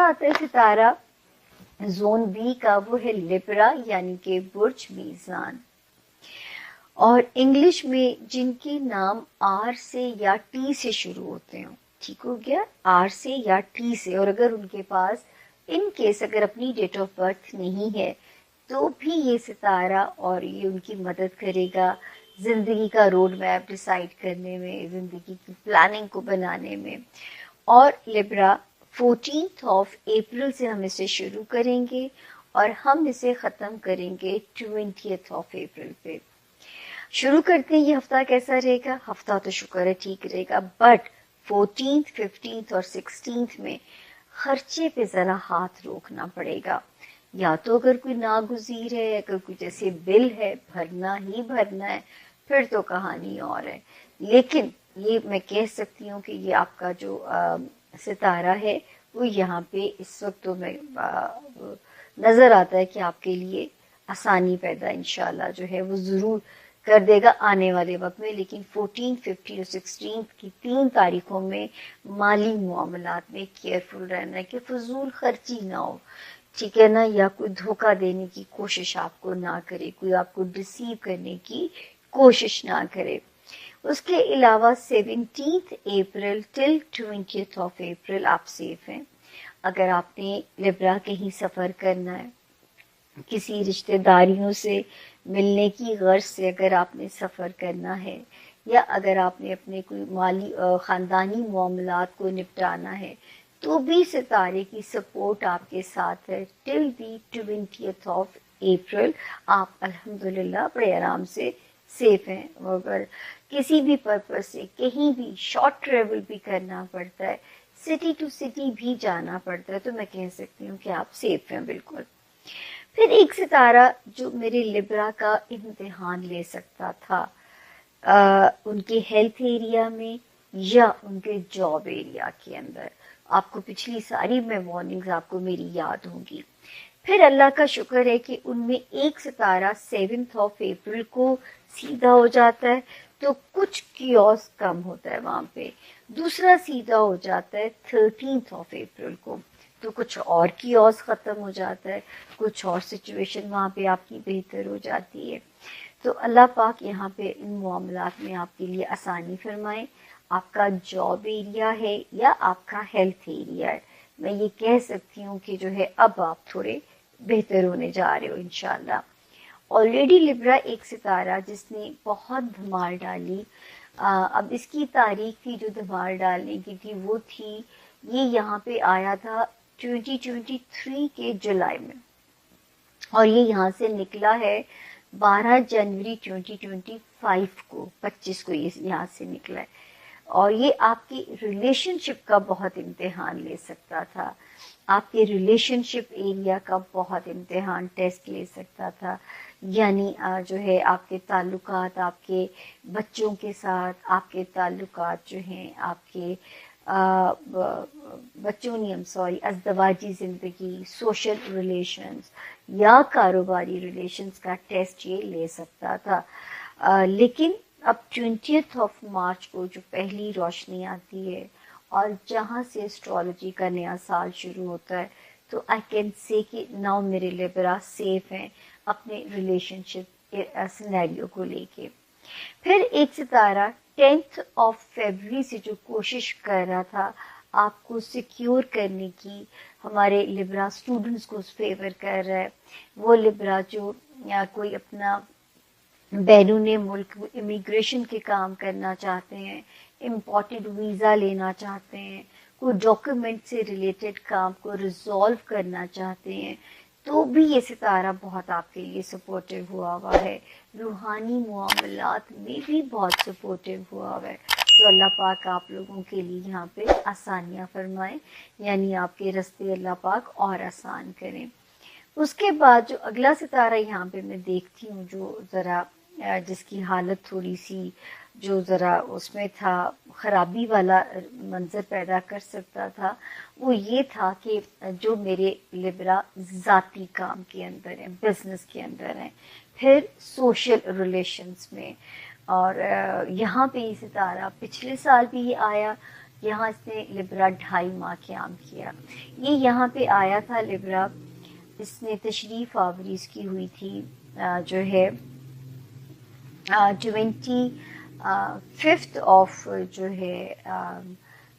آتا ہے ستارہ زون بی کا، وہ ہے لبرا یعنی کہ برج میزان. اور انگلش میں جن کے نام آر سے یا ٹی سے شروع ہوتے ہیں، ٹھیک ہو گیا، آر سے یا ٹی سے، اور اگر ان کے پاس ان کیس اگر اپنی ڈیٹ آف برتھ نہیں ہے تو بھی یہ ستارہ اور یہ ان کی مدد کرے گا زندگی کا روڈ میپ ڈیسائیڈ کرنے میں، زندگی کی پلاننگ کو بنانے میں. اور لبرا 14 اپریل سے ہم اسے شروع کریں گے اور ہم اسے ختم کریں گے 20 اپریل پہ. شروع کرتے ہیں. یہ ہفتہ کیسا رہے گا؟ ہفتہ تو شکر ہے ٹھیک رہے گا، بٹ 14th 15th اور 16th میں خرچے پہ ذرا ہاتھ روکنا پڑے گا. یا تو اگر کوئی ناگزیر ہے، اگر کوئی جیسے بل ہے بھرنا ہی بھرنا ہے، پھر تو کہانی اور ہے. لیکن یہ میں کہہ سکتی ہوں کہ یہ آپ کا جو ستارہ ہے وہ یہاں پہ اس وقت تو میں نظر آتا ہے کہ آپ کے لیے آسانی پیدا انشاءاللہ جو ہے وہ ضرور کر دے گا آنے والے وقت میں. لیکن 14 15 اور 16 کی 3 تاریخوں میں مالی معاملات میں کیئرفل رہنا ہے کہ فضول خرچی نہ ہو، ٹھیک ہے نا، یا کوئی دھوکہ دینے کی کوشش آپ کو نہ کرے، کوئی آپ کو ڈسیو کرنے کی کوشش نہ کرے. اس کے علاوہ 17 اپریل ٹل 20 اپریل آپ سیف ہیں. اگر آپ نے لبرا کہیں سفر کرنا ہے، کسی رشتہ داریوں سے ملنے کی غرض سے اگر آپ نے سفر کرنا ہے، یا اگر آپ نے اپنے کوئی مالی خاندانی معاملات کو نپٹانا ہے، تو بھی ستارے کی سپورٹ آپ کے ساتھ ہے. ٹل دی 20 اپریل آپ الحمدللہ بڑے آرام سے سیف ہیں. اگر کسی بھی پرپز سے کہیں بھی شارٹ ٹریول بھی کرنا پڑتا ہے، سٹی ٹو سٹی بھی جانا پڑتا ہے، تو میں کہہ سکتی ہوں کہ آپ سیف ہیں بالکل. پھر ایک ستارہ جو میرے لبرا کا امتحان لے سکتا تھا ان کے ہیلتھ ایریا میں یا ان کے جاب ایریا کے اندر، آپ کو پچھلی ساری میں وارننگز آپ کو میری یاد ہوں گی. پھر اللہ کا شکر ہے کہ ان میں ایک ستارہ 7 اپریل کو سیدھا ہو جاتا ہے تو کچھ کیوس کم ہوتا ہے وہاں پہ. دوسرا سیدھا ہو جاتا ہے 13 اپریل کو، تو کچھ اور کیوس ختم ہو جاتا ہے، کچھ اور سچویشن وہاں پہ آپ کی بہتر ہو جاتی ہے. تو اللہ پاک یہاں پہ ان معاملات میں آپ کے لیے آسانی فرمائے. آپ کا جاب ایریا ہے یا آپ کا ہیلتھ ایریا ہے، میں یہ کہہ سکتی ہوں کہ جو ہے اب آپ تھوڑے بہتر ہونے جا رہے ہو انشاءاللہ. آلریڈی لبرا ایک ستارہ جس نے بہت دھمال ڈالی، اب اس کی تاریخ تھی جو دھمال ڈالنے کی تھی وہ تھی، یہ یہاں پہ آیا تھا 2023 کے جولائی میں، اور یہ یہاں سے نکلا ہے 12 جنوری 2025 کو، 25 کو یہ یہاں سے نکلا ہے. اور یہ آپ کی ریلیشن شپ کا بہت امتحان لے سکتا تھا، آپ کے ریلیشن شپ ایریا کا بہت امتحان ٹیسٹ لے سکتا تھا. یعنی جو ہے آپ کے تعلقات، آپ کے بچوں کے ساتھ آپ کے تعلقات جو ہیں، آپ کے بچوں نہیں ازدواجی زندگی، سوشل ریلیشنز یا کاروباری ریلیشنز کا ٹیسٹ یہ لے سکتا تھا. لیکن اب 20 مارچ کو جو پہلی روشنی آتی ہے اور جہاں سے اسٹرالوجی کا نیا سال شروع ہوتا ہے، تو آئی کین سے کہ ناؤ میرے لبرا سیف ہیں اپنے ریلیشن شپ سینیریو کو لے کے. پھر ایک ستارہ 10 فیبروری سے جو کوشش کر رہا تھا آپ کو سیکیور کرنے کی، ہمارے لبرا اسٹوڈنٹس کو فیور کر رہا ہے. وہ لبرا جو یا کوئی اپنا بیرون ملک امیگریشن کے کام کرنا چاہتے ہیں، امپورٹڈ ویزا لینا چاہتے ہیں، کوئی ڈاکیومنٹ سے ریلیٹڈ کام کو ریزالو کرنا چاہتے ہیں، تو بھی یہ ستارہ بہت آپ کے لیے سپورٹیو ہوا ہے. روحانی معاملات میں بھی بہت سپورٹیو ہوا ہے. تو اللہ پاک آپ لوگوں کے لیے یہاں پہ آسانیاں فرمائیں، یعنی آپ کے رستے اللہ پاک اور آسان کریں. اس کے بعد جو اگلا ستارہ یہاں پہ میں دیکھتی ہوں جو ذرا جس کی حالت تھوڑی سی جو ذرا اس میں تھا خرابی والا منظر پیدا کر سکتا تھا، وہ یہ تھا کہ جو میرے لبرا ذاتی کام کے اندر ہیں، بزنس کے اندر ہیں، پھر سوشل ریلیشنز میں. اور یہاں پہ یہ ستارہ پچھلے سال بھی یہ آیا یہاں اس نے لبرا 2.5 ماہ قیام کیا. یہ یہاں پہ آیا تھا لبرا، اس نے تشریف آوری اس کی ہوئی تھی جو ہے 25 آف جو ہے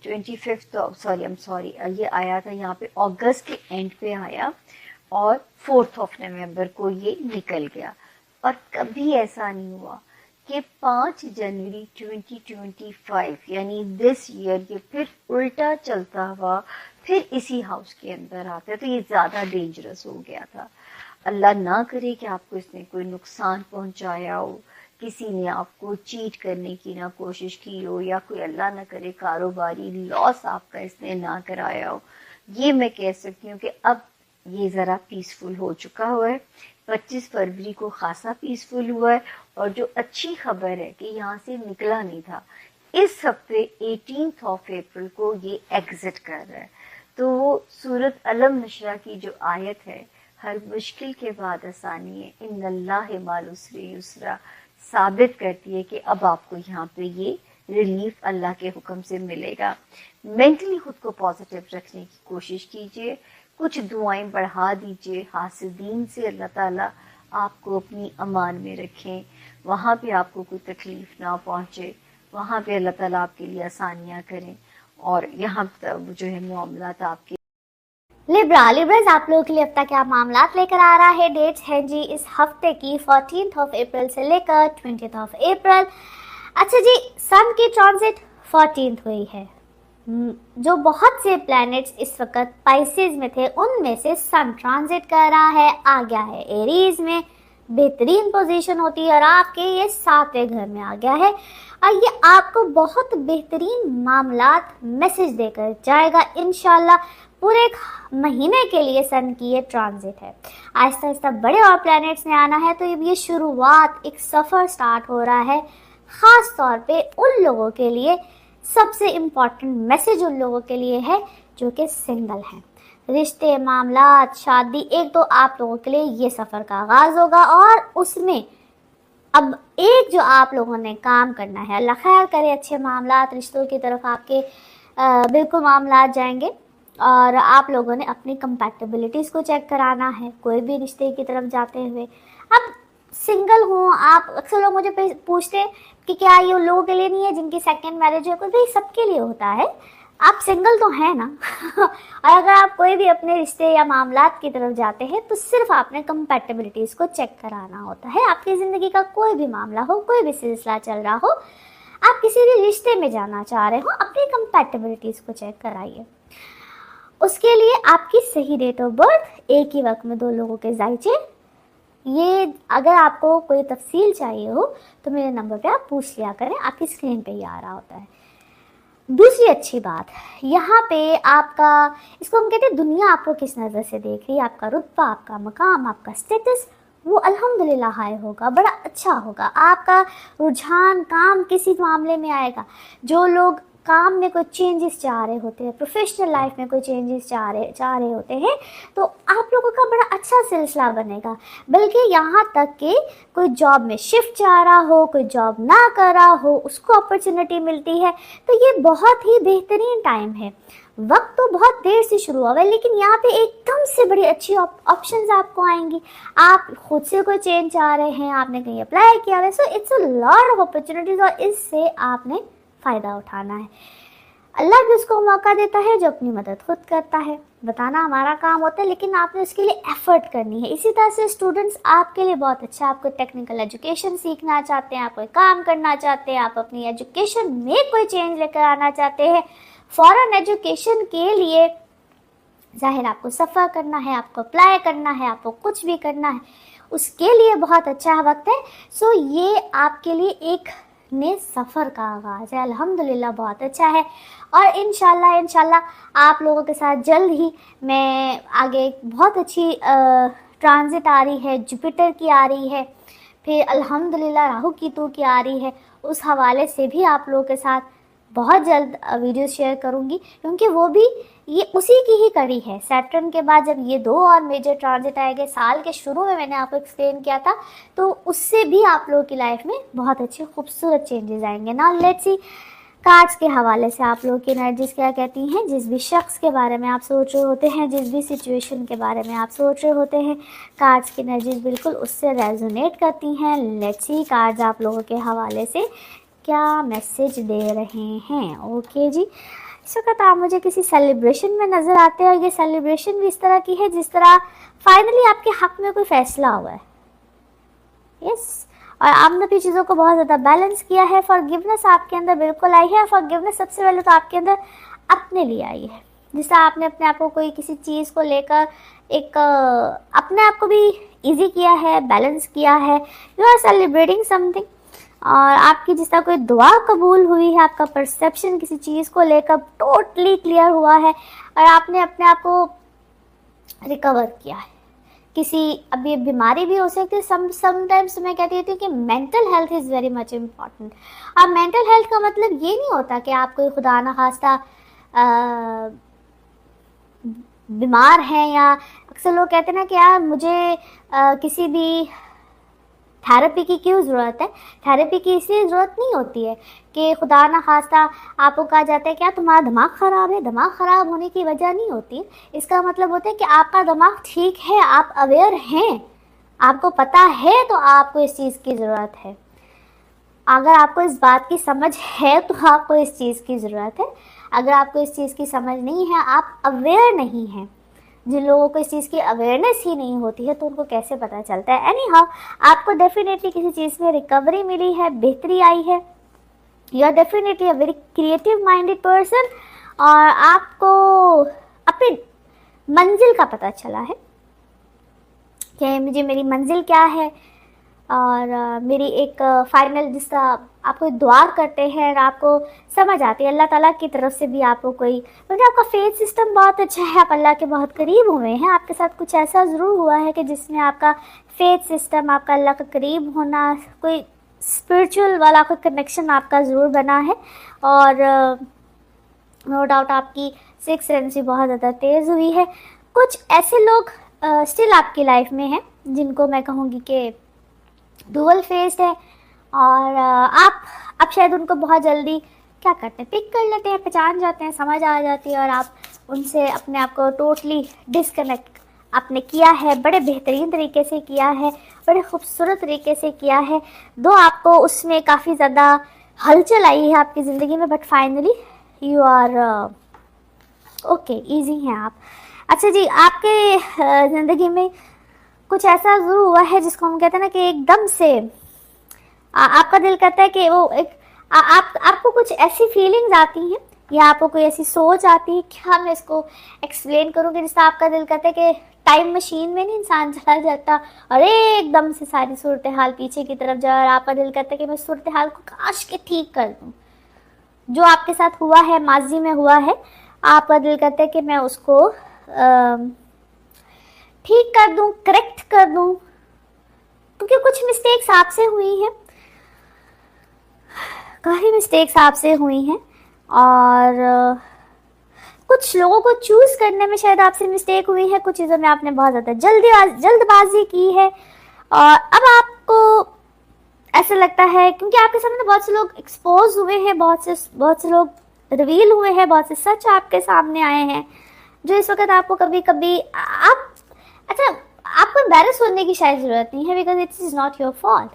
25 آف سوری یہ آیا تھا یہاں پہ اگست کے اینڈ پہ آیا اور 4 نومبر کو یہ نکل گیا. اور کبھی ایسا نہیں ہوا کہ 5 جنوری 2025 یعنی دس ایئر یہ پھر الٹا چلتا ہوا پھر اسی ہاؤس کے اندر آتا ہے. تو یہ زیادہ ڈینجرس ہو گیا تھا. اللہ نہ کرے کہ آپ کو اس نے کوئی نقصان پہنچایا ہو، کسی نے آپ کو چیٹ کرنے کی نہ کوشش کی ہو، یا کوئی اللہ نہ کرے کاروباری لاس آپ کا اس نے نہ کرایا ہو. یہ میں کہہ سکتی ہوں کہ اب یہ ذرا پیسفل ہو چکا ہوا ہے. 25 فروری کو خاصا پیسفل ہوا ہے. اور جو اچھی خبر ہے کہ یہاں سے نکلا نہیں تھا، اس ہفتے 18 اپریل کو یہ ایگزٹ کر رہا ہے. تو وہ سورت علم نشرہ کی جو آیت ہے، ہر مشکل کے بعد آسانی ہے، ان اللہ مع العسر یسرا، ثابت کرتی ہے کہ اب آپ کو یہاں پہ یہ ریلیف اللہ کے حکم سے ملے گا. مینٹلی خود کو پازیٹیو رکھنے کی کوشش کیجئے، کچھ دعائیں بڑھا دیجئے. حاسدین سے اللہ تعالیٰ آپ کو اپنی امان میں رکھیں، وہاں پہ آپ کو کوئی تکلیف نہ پہنچے، وہاں پہ اللہ تعالیٰ آپ کے لیے آسانیاں کریں، اور یہاں جو ہے معاملات آپ کے لیبرز آپ لوگوں کے لیے ہفتہ کیا معاملات لے کر آ رہا ہے. ڈیٹس ہیں جی اس ہفتے کی 14 اپریل سے لے کر 20 اپریل. اچھا جی، سن کی ٹرانزٹ 14 ہوئی ہے. جو بہت سے پلانٹس اس وقت پائسز میں تھے ان میں سے سن ٹرانزٹ کر رہا ہے، آ گیا ہے ایریز میں، بہترین پوزیشن ہوتی ہے اور آپ کے یہ 7ویں گھر میں آ گیا ہے. اور یہ آپ کو بہت بہترین معاملات میسج دے کر جائے گا انشاءاللہ. پورے ایک مہینے کے لیے سن کی یہ ٹرانزٹ ہے. آہستہ آہستہ بڑے اور پلانٹس نے آنا ہے. تو یہ شروعات، ایک سفر سٹارٹ ہو رہا ہے، خاص طور پہ ان لوگوں کے لیے. سب سے امپورٹنٹ میسج ان لوگوں کے لیے ہے جو کہ سنگل ہیں. رشتے، معاملات، شادی، ایک تو آپ لوگوں کے لیے یہ سفر کا آغاز ہوگا. اور اس میں اب ایک جو آپ لوگوں نے کام کرنا ہے، اللہ خیر کرے، اچھے معاملات، رشتوں کی طرف آپ کے بالکل معاملات جائیں گے. اور آپ لوگوں نے اپنی کمپیٹیبلٹیز کو چیک کرانا ہے کوئی بھی رشتے کی طرف جاتے ہوئے. اب سنگل ہوں آپ، اکثر لوگ مجھے پوچھتے کہ کیا یہ لوگوں کے لیے نہیں ہے جن کی سیکنڈ میرج ہے؟ کوئی سب کے لیے ہوتا ہے. آپ سنگل تو ہیں نا. اور اگر آپ کوئی بھی اپنے رشتے یا معاملات کی طرف جاتے ہیں تو صرف آپ نے کمپیٹیبلٹیز کو چیک کرانا ہوتا ہے. آپ کی زندگی کا کوئی بھی معاملہ ہو، کوئی بھی سلسلہ چل رہا ہو، آپ کسی بھی رشتے میں جانا چاہ رہے ہو، اپنی کمپیٹیبلٹیز کو چیک کرائیے. اس کے لیے آپ کی صحیح ڈیٹ آف برتھ، ایک ہی وقت میں 2 لوگوں کے ذائچے. یہ اگر آپ کو کوئی تفصیل چاہیے ہو تو میرے نمبر پہ آپ پوچھ لیا کریں، آپ کی اسکرین پہ ہی آ رہا ہوتا ہے. دوسری اچھی بات یہاں پہ آپ کا، اس کو ہم کہتے ہیں دنیا آپ کو کس نظر سے دیکھ رہی ہے، آپ کا رتبہ، آپ کا مقام، آپ کا اسٹیٹس، وہ الحمدللہ ہائی ہوگا، بڑا اچھا ہوگا. آپ کا رجحان کام کسی معاملے میں آئے گا. جو لوگ کام میں کوئی چینجز چاہ رہے ہوتے ہیں، پروفیشنل لائف میں کوئی چینجز چاہ رہے ہوتے ہیں، تو آپ لوگوں کا بڑا اچھا سلسلہ بنے گا. بلکہ یہاں تک کہ کوئی جاب میں شفٹ چاہ رہا ہو، کوئی جاب نہ کر رہا ہو، اس کو اپرچونٹی ملتی ہے. تو یہ بہت ہی بہترین ٹائم ہے. وقت تو بہت دیر سے شروع ہوا ہے لیکن یہاں پہ ایک دم سے بڑی اچھی آپشنز آپ کو آئیں گی. آپ خود سے کوئی چینج چاہ رہے ہیں، آپ نے کہیں اپلائی کیا ہے، so it's a lot of opportunities, اور اس سے آپ نے فائدہ اٹھانا ہے. اللہ بھی اس کو موقع دیتا ہے جو اپنی مدد خود کرتا ہے. بتانا ہمارا کام ہوتا ہے لیکن آپ نے اس کے لیے ایفرٹ کرنی ہے. اسی طرح سے اسٹوڈنٹس آپ کے لیے بہت اچھا، آپ کو ٹیکنیکل ایجوکیشن سیکھنا چاہتے ہیں، آپ کوئی کام کرنا چاہتے ہیں، آپ اپنی ایجوکیشن میں کوئی چینج لے کر آنا چاہتے ہیں، فورن ایجوکیشن کے لیے ظاہر آپ کو سفر کرنا ہے، آپ کو اپلائی کرنا ہے، آپ کو کچھ بھی کرنا ہے، اس کے لیے بہت اچھا وقت ہے. سو یہ آپ کے لیے ایک نئے سفر کا آغاز ہے. الحمدللہ بہت اچھا ہے. اور انشاءاللہ آپ لوگوں کے ساتھ جلد ہی میں آگے بہت اچھی ٹرانزٹ آ رہی ہے، جوپیٹر کی آ رہی ہے، پھر الحمدللہ راہو کیتو کی آ رہی ہے. اس حوالے سے بھی آپ لوگوں کے ساتھ بہت جلد ویڈیو شیئر کروں گی، کیونکہ وہ بھی یہ اسی کی ہی کڑی ہے. سیٹرن کے بعد جب یہ 2 اور میجر ٹرانزٹ آئے گئے سال کے شروع میں نے آپ کو ایکسپلین کیا تھا، تو اس سے بھی آپ لوگوں کی لائف میں بہت اچھے خوبصورت چینجز آئیں گے. نا لیٹس سی کارڈس کے حوالے سے آپ لوگوں کی انرجیز کیا کہتی ہیں. جس بھی شخص کے بارے میں آپ سوچ رہے ہوتے ہیں, جس بھی سچویشن کے بارے میں آپ سوچ رہے ہوتے ہیں, کارڈس کی انرجیز بالکل اس سے ریزونیٹ کرتی ہیں. لیٹس سی کارڈز آپ لوگوں کے حوالے سے کیا میسج دے رہے ہیں. اوکے جی, اس وقت آپ مجھے کسی سیلیبریشن میں نظر آتے ہیں, اور یہ سیلیبریشن بھی اس طرح کی ہے جس طرح فائنلی آپ کے حق میں کوئی فیصلہ ہوا ہے. یس, اور آپ نے بھی چیزوں کو بہت زیادہ بیلنس کیا ہے. فارگیونیس آپ کے اندر بالکل آئی ہے. فارگیونیس سب سے پہلے تو آپ کے اندر اپنے لیے آئی ہے, جس طرح آپ نے اپنے آپ کو کوئی کسی چیز کو لے کر ایک اپنے آپ کو بھی ایزی کیا ہے, بیلنس کیا ہے. You are celebrating something, اور آپ کی جس طرح کوئی دعا قبول ہوئی ہے, آپ کا پرسیپشن کسی چیز کو لے کر ٹوٹلی کلیئر ہوا ہے, اور آپ نے اپنے آپ کو ریکور کیا ہے. کسی ابھی بیماری بھی ہو سکتی ہے. سم ٹائمس میں کہتی ہوں کہ mental health is very much important. اب مینٹل ہیلتھ کا مطلب یہ نہیں ہوتا کہ آپ کوئی خدا نخواستہ بیمار ہیں, یا اکثر لوگ کہتے ہیں نا کہ یار مجھے کسی بھی تھیراپی کی کیوں ضرورت ہے. تھیراپی کی اس لیے ضرورت نہیں ہوتی ہے کہ خدا نخواستہ آپ کو کہا جاتا ہے کیا تمہارا دماغ خراب ہے. دماغ خراب ہونے کی وجہ نہیں ہوتی. اس کا مطلب ہوتا ہے کہ آپ کا دماغ ٹھیک ہے, آپ اویئر ہیں, آپ کو پتہ ہے, تو آپ کو اس چیز کی ضرورت ہے. اگر آپ کو اس بات کی سمجھ ہے تو آپ کو اس چیز کی ضرورت ہے. اگر آپ کو اس چیز کی سمجھ نہیں ہے, آپ اویئر نہیں ہیں. جن لوگوں کو اس چیز کی اویئرنیس ہی نہیں ہوتی ہے تو ان کو کیسے پتہ چلتا ہے. اینی ہاؤ, آپ کو ڈیفینیٹلی کسی چیز میں ریکوری ملی ہے, بہتری آئی ہے. You are definitely a very creative minded person, اور آپ کو اپنی منزل کا پتہ چلا ہے کہ مجھے میری منزل کیا ہے, اور میری ایک فائنل, جس طرح آپ کو دعا کرتے ہیں اور آپ کو سمجھ آتی ہے اللہ تعالیٰ کی طرف سے بھی آپ کو کوئی, مطلب آپ کا فیتھ سسٹم بہت اچھا ہے, آپ اللہ کے بہت قریب ہوئے ہیں. آپ کے ساتھ کچھ ایسا ضرور ہوا ہے کہ جس میں آپ کا فیتھ سسٹم, آپ کا اللہ کا قریب ہونا, کوئی اسپرچول والا کوئی کنیکشن آپ کا ضرور بنا ہے. اور نو ڈاؤٹ آپ کی سکس سینس بھی بہت زیادہ تیز ہوئی ہے. کچھ ایسے لوگ اسٹل آپ کی لائف میں ہیں جن کو میں کہوں گی کہ ڈوئل فیسڈ ہے, اور آپ اب شاید ان کو بہت جلدی کیا کرتے ہیں, پک کر لیتے ہیں, پہچان جاتے ہیں, سمجھ آ جاتی ہے, اور آپ ان سے اپنے آپ کو ٹوٹلی ڈسکنیکٹ آپ نے کیا ہے. بڑے بہترین طریقے سے کیا ہے, بڑے خوبصورت طریقے سے کیا ہے. دو آپ کو اس میں کافی زیادہ ہلچل آئی ہے آپ کی زندگی میں, but finally you are okay, easy ہیں آپ. اچھا جی, آپ کے زندگی میں کچھ ایسا ضرور ہوا ہے جس کو ہم کہتے ہیں نا کہ ایک دم سے آپ کا دل کرتا ہے کہ وہ ایک آپ کو کچھ ایسی فیلنگز آتی ہیں, یا آپ کو کوئی ایسی سوچ آتی ہے, کیا میں اس کو ایکسپلین کروں کہ جس سے آپ کا دل کرتا ہے کہ ٹائم مشین میں نہیں انسان چلا جاتا اور ایک دم سے ساری صورتحال پیچھے کی طرف جا, اور آپ کا دل کرتا ہے کہ میں صورتحال کو کاش کے ٹھیک کر دوں. جو آپ کے ساتھ ہوا ہے, ماضی میں ہوا ہے, آپ کا دل کرتا ہے کہ میں اس کو ٹھیک کر دوں, کریکٹ کر دوں, کیونکہ کچھ مسٹیکس آپ سے ہوئی ہیں, کافی مسٹیکس آپ سے ہوئی ہیں, اور کچھ لوگوں کو چوز کرنے میں شاید آپ سے مسٹیک ہوئی ہے. کچھ چیزوں میں آپ نے بہت زیادہ جلد بازی کی ہے, اور اب آپ کو ایسا لگتا ہے کیونکہ آپ کے سامنے بہت سے لوگ ایکسپوز ہوئے ہیں, بہت سے لوگ ریویل ہوئے ہیں, بہت سے سچ آپ کے سامنے آئے ہیں, جو اس وقت آپ کو کبھی کبھی آپ کو امبیرس ہونے کی شاید ضرورت نہیں ہے, because it is not your fault.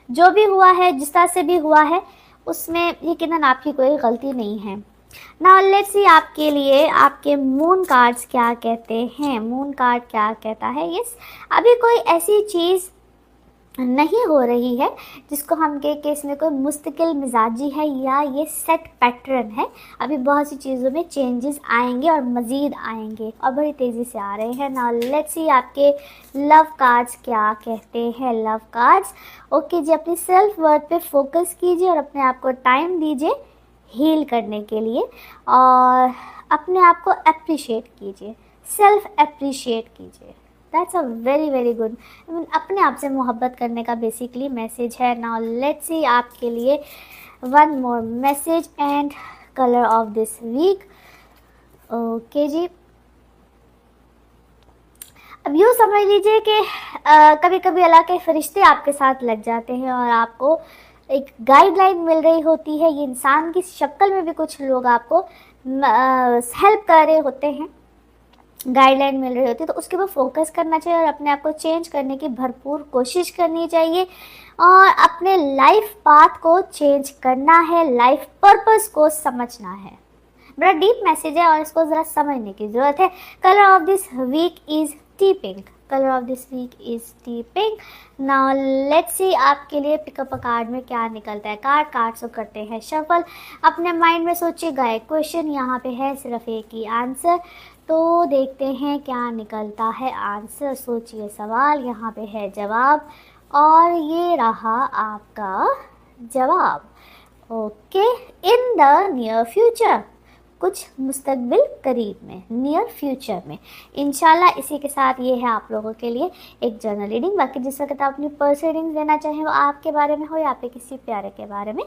جو بھی ہوا ہے, جس طرح سے بھی ہوا ہے, اس میں یقیناً آپ کی کوئی غلطی نہیں ہے. Now let's see آپ کے لیے آپ کے مون کارڈز کیا کہتے ہیں. مون کارڈ کیا کہتا ہے, یس ابھی کوئی ایسی چیز نہیں ہو رہی ہے جس کو ہم کہیں کہ اس میں کوئی مستقل مزاجی ہے یا یہ سیٹ پیٹرن ہے. ابھی بہت سی چیزوں میں چینجز آئیں گے اور مزید آئیں گے, اور بڑی تیزی سے آ رہے ہیں. نا لیٹس سی آپ کے لو کارڈز کیا کہتے ہیں. لو کارڈز اوکے جی, اپنی سیلف ورتھ پہ فوکس کیجیے اور اپنے آپ کو ٹائم دیجیے ہیل کرنے کے لیے, اور اپنے آپ کو اپریشیٹ کیجیے, سیلف اپریشیٹ کیجیے. That's a very very good. اپنے آپ سے محبت کرنے کا بیسیکلی میسیج ہے. ناؤ لیٹس سی آپ کے لیے one more message and colour of this week. Okay جی, اب یوں سمجھ لیجیے کہ کبھی کبھی اللہ کے فرشتے آپ کے ساتھ لگ جاتے ہیں اور آپ کو ایک گائیڈ لائن مل رہی ہوتی ہے, یہ انسان کی شکل میں بھی کچھ لوگ آپ کو ہیلپ کر رہے ہوتے ہیں, گائیڈ لائن مل رہی ہوتی ہے, تو اس کے اوپر فوکس کرنا چاہیے اور اپنے آپ کو چینج کرنے کی بھرپور کوشش کرنی چاہیے اور اپنے لائف پاتھ کو چینج کرنا ہے, لائف پرپس کو سمجھنا ہے. بڑا ڈیپ میسیج ہے اور اس کو ذرا سمجھنے کی ضرورت ہے. Colour of this week is the pink. Colour of this week is the pink. Now let's see آپ کے لیے پک اپ کارڈ میں کیا نکلتا ہے. کارڈ سے کرتے ہیں شفل. اپنے مائنڈ میں سوچیے گا ایک کویشچن, یہاں پہ ہے صرف ایک ہی آنسر, تو دیکھتے ہیں کیا نکلتا ہے آنسر. سوچیے سوال, یہاں پہ ہے جواب اور یہ رہا آپ کا جواب. Okay, in the near future, کچھ مستقبل قریب میں, نیئر فیوچر میں. انشاءاللہ اسی کے ساتھ یہ ہے آپ لوگوں کے لیے ایک جنرل ریڈنگ. باقی جس وقت آپ اپنی پرسنل ریڈنگ دینا چاہیں وہ آپ کے بارے میں ہو یا آپ کے کسی پیارے کے بارے میں,